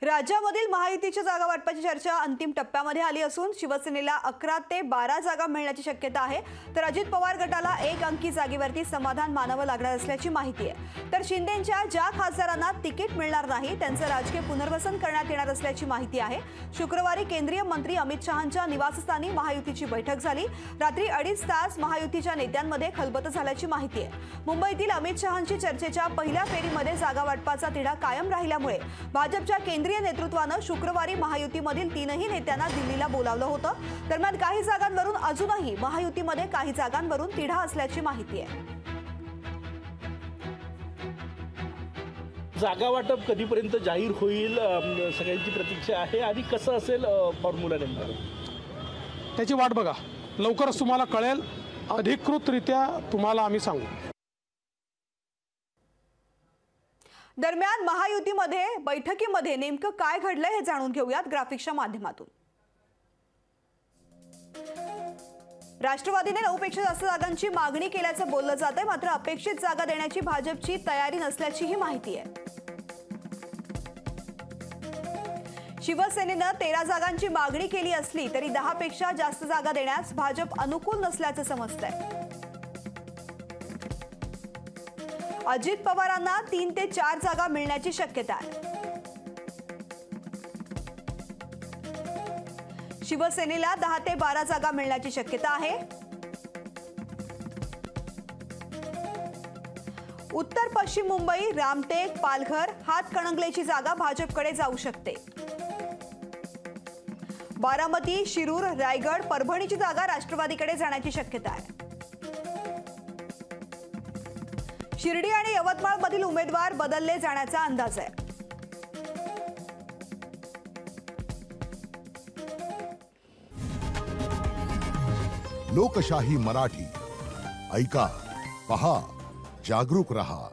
राज्यामधील महायुतीच्या जागा वाटपाची चर्चा अंतिम टप्प्यामध्ये आली असून शिवसेनेला 11 ते 12 जागा मिळण्याची शक्यता आहे, तर अजित पवार गटाला 1 अंकी जागेवरती समाधान मानावं लागणार असल्याची माहिती आहे। तर शिंदेंच्या ज्या खासदारांना तिकीट मिळणार नाही त्यांचं राजकीय पुनर्वसन करण्यात येणार असल्याची माहिती आहे। शुक्रवारी केंद्रीय मंत्री अमित शहांच्या निवासस्थानी महायुतीची बैठक झाली। रात्री 2.5 तास महायुतीच्या नेत्यांमध्ये खलबत झाल्याची माहिती आहे। मुंबईतील अमित शहांची चर्चेच्या पहिल्या फेरीमध्ये जागा वाटपाचा तिढा कायम राहिल्यामुळे भाजपच्या केंद्रीय नेतृत्वाने शुक्रवारी महायुतीमधील 3ही नेत्यांना दिल्लीला बोलावलं होतं। दरम्यान काही जागांवरून अजूनही महायुतीमध्ये काही जागांवरून तिढा असल्याची माहिती आहे। जागा वाटप कधीपर्यंत जाहीर होईल सगळ्यांची प्रतीक्षा आहे आणि कसं असेल फॉर्म्युला नेमका त्याची वाट बघा, लवकरच तुम्हाला कळेल, अधिकृतरित्या तुम्हाला आम्ही सांगू। दरम्यान महायुतीमध्ये बैठकीमध्ये नेमकं काय घडलं हे जाणून घेऊयात ग्राफिक्सच्या माध्यमातून। राष्ट्रवादीने 9 पेक्षा जास्त जागांची मागणी केल्याचं बोललं जातंय, मात्र अपेक्षित जागा देण्याची भाजपची तयारी नसल्याचीही माहिती आहे। शिवसेनेनं 13 जागांची मागणी केली असली तरी 10 पेक्षा जास्त जागा देण्यास भाजप अनुकूल नसल्याचं समजतंय। अजित पवारांना 3 ते 4 जागा मिळण्याची शक्यता आहे। शिवसेनेला 10 ते 12 जागा मिळण्याची शक्यता आहे। उत्तर पश्चिम मुंबई, रामटेक, पालघर, हातकणंगलेची जागा भाजपकडे जाऊ शकते। बारामती, शिरूर, रायगड, परभणीची जागा राष्ट्रवादीकडे जाण्याची शक्यता आहे। शिर्डी आणि यवतमाळमधील उमेदवार बदलले जाण्याचा अंदाज आहे। लोकशाही मराठी ऐका, पहा, जागरूक रहा।